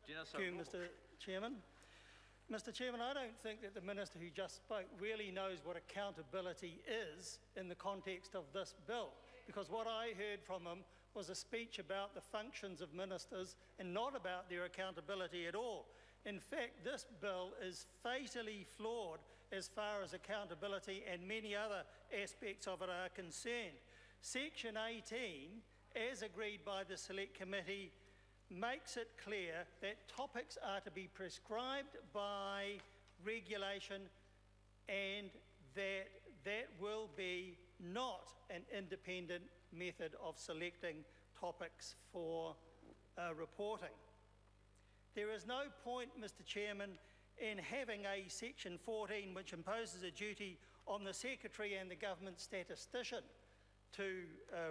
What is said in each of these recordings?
Thank you, Mr. Chairman. Mr. Chairman, I don't think that the Minister who just spoke really knows what accountability is in the context of this bill, because what I heard from him was a speech about the functions of ministers and not about their accountability at all. In fact, this bill is fatally flawed as far as accountability and many other aspects of it are concerned. Section 18, as agreed by the Select Committee, makes it clear that topics are to be prescribed by regulation and that will be not an independent method of selecting topics for reporting. There is no point, Mr. Chairman, in having a Section 14 which imposes a duty on the Secretary and the Government statistician to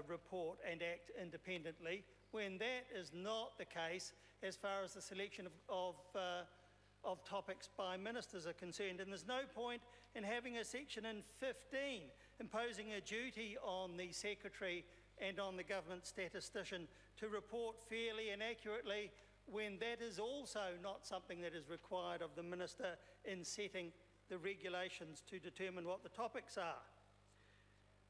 report and act independently, when that is not the case as far as the selection of topics by ministers are concerned. And there's no point in having a section in 15 imposing a duty on the Secretary and on the Government statistician to report fairly and accurately, when that is also not something that is required of the Minister in setting the regulations to determine what the topics are.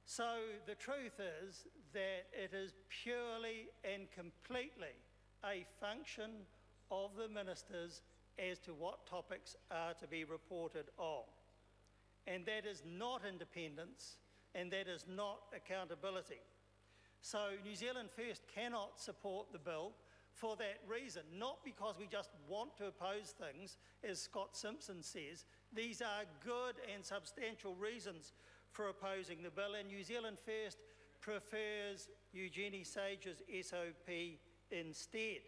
So the truth is that it is purely and completely a function of the ministers as to what topics are to be reported on. And that is not independence, and that is not accountability. So New Zealand First cannot support the bill for that reason, not because we just want to oppose things, as Scott Simpson says. These are good and substantial reasons for opposing the bill, and New Zealand First prefers Eugenie Sage's SOP instead.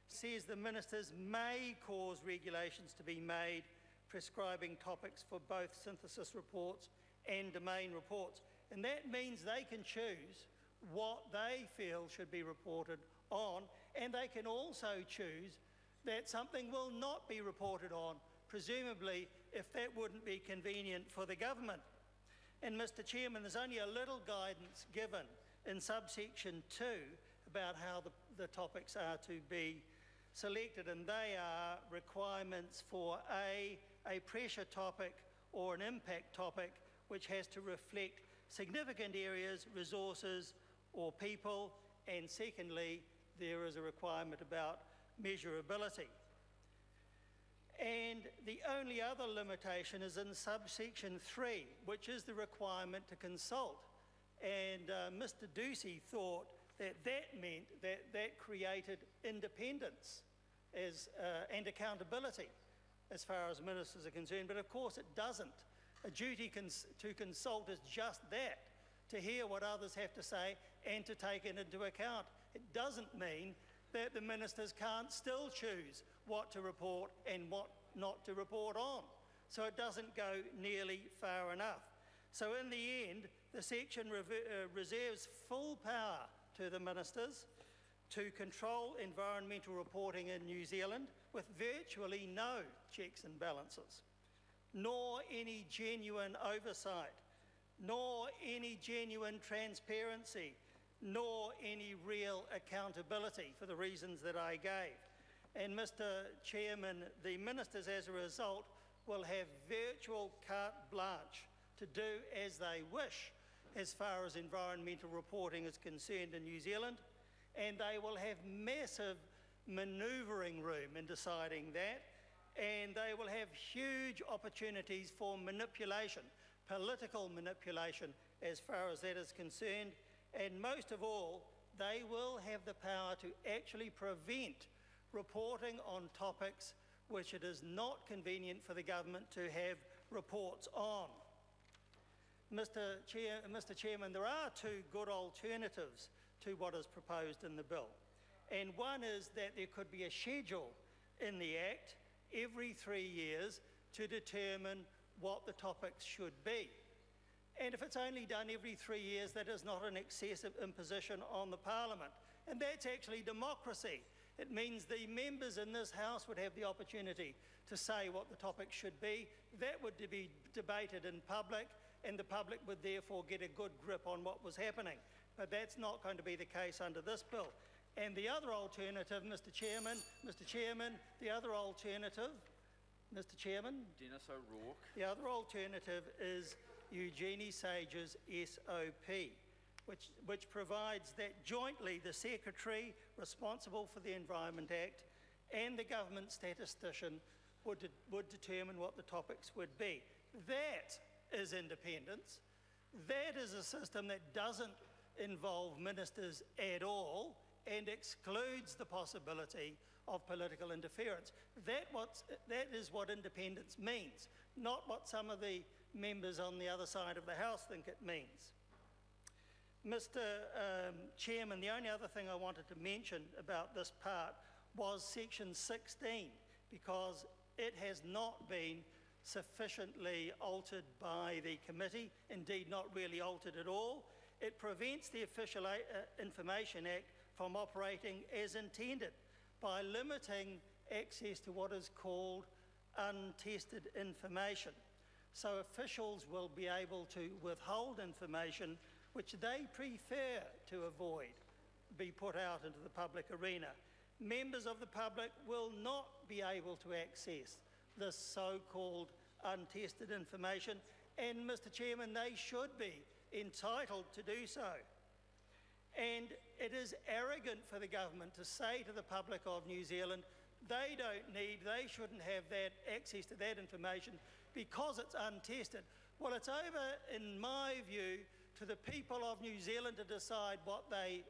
Says the ministers may cause regulations to be made prescribing topics for both synthesis reports and domain reports, and that means they can choose what they feel should be reported on, and they can also choose that something will not be reported on, presumably if that wouldn't be convenient for the government. And Mr. Chairman, there's only a little guidance given in subsection 2 about how the topics are to be selected, and they are requirements for a pressure topic or an impact topic which has to reflect significant areas, resources or people, and secondly, there is a requirement about measurability. And the only other limitation is in subsection 3, which is the requirement to consult. And Mr. Ducey thought that that meant that that created independence and accountability as far as ministers are concerned, but of course it doesn't. A duty to consult is just that, to hear what others have to say and to take it into account. It doesn't mean that the ministers can't still choose what to report and what not to report on. So it doesn't go nearly far enough. So in the end, the section reserves full power to the ministers to control environmental reporting in New Zealand with virtually no checks and balances, nor any genuine oversight, nor any genuine transparency, nor any real accountability for the reasons that I gave. And Mr. Chairman, the ministers as a result will have virtual carte blanche to do as they wish as far as environmental reporting is concerned in New Zealand, and they will have massive manoeuvring room in deciding that, and they will have huge opportunities for manipulation, political manipulation as far as that is concerned, and most of all, they will have the power to actually prevent reporting on topics which it is not convenient for the government to have reports on. Mr. Chairman, there are two good alternatives to what is proposed in the bill. And one is that there could be a schedule in the Act every 3 years to determine what the topics should be. And if it's only done every 3 years, that is not an excessive imposition on the Parliament. And that's actually democracy. It means the members in this House would have the opportunity to say what the topic should be. That would be debated in public, and the public would therefore get a good grip on what was happening. But that's not going to be the case under this bill. And the other alternative, Mr. Chairman, the other alternative, Mr. Chairman, Dennis O'Rourke. the other alternative is Eugenie Sage's SOP, which provides that jointly the Secretary responsible for the Environment Act and the government statistician would determine what the topics would be. That is independence. That is a system that doesn't involve ministers at all and excludes the possibility of political interference. That is what independence means, not what some of the members on the other side of the House think it means. Mr. Chairman, the only other thing I wanted to mention about this part was section 16, because it has not been sufficiently altered by the committee, indeed not really altered at all. It prevents the Official Information Act from operating as intended by limiting access to what is called untested information. So officials will be able to withhold information which they prefer to avoid be put out into the public arena. Members of the public will not be able to access this so-called untested information, and Mr. Chairman, they should be entitled to do so. And it is arrogant for the government to say to the public of New Zealand, they shouldn't have that access to that information because it's untested. Well, it's over, in my view, to the people of New Zealand to decide what they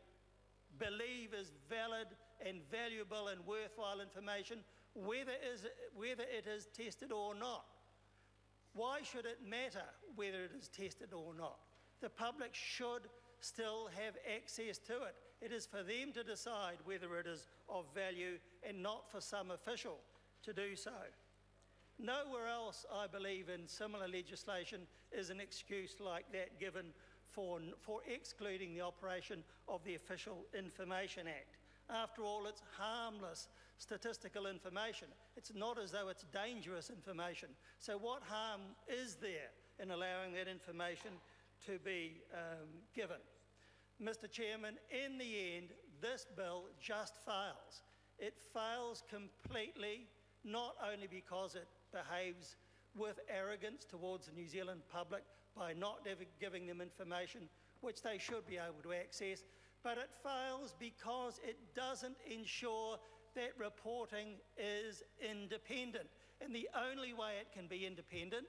believe is valid and valuable and worthwhile information, whether it is tested or not. Why should it matter whether it is tested or not? The public should still have access to it. It is for them to decide whether it is of value and not for some official to do so. Nowhere else, I believe, in similar legislation is an excuse like that given for excluding the operation of the Official Information Act. After all, it's harmless statistical information. It's not as though it's dangerous information. So what harm is there in allowing that information to be given? Mr. Chairman, in the end, this bill just fails. It fails completely, not only because it behaves with arrogance towards the New Zealand public by not giving them information which they should be able to access, but it fails because it doesn't ensure that reporting is independent. And the only way it can be independent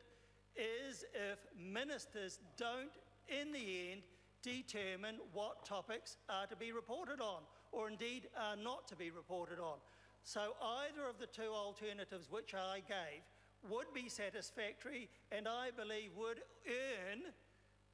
is if ministers don't, in the end, determine what topics are to be reported on, or indeed are not to be reported on. So either of the two alternatives which I gave would be satisfactory, and I believe would earn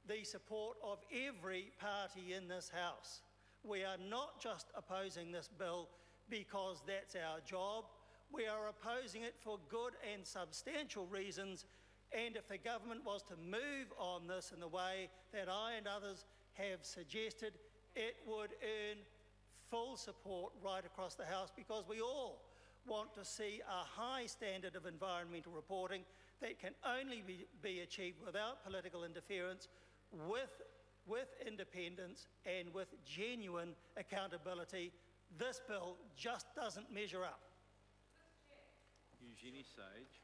the support of every party in this House. We are not just opposing this bill because that's our job. We are opposing it for good and substantial reasons, and if the government was to move on this in the way that I and others have suggested, it would earn full support right across the House, because we all want to see a high standard of environmental reporting that can only be achieved without political interference, with independence and with genuine accountability. This bill just doesn't measure up. Eugenie Sage.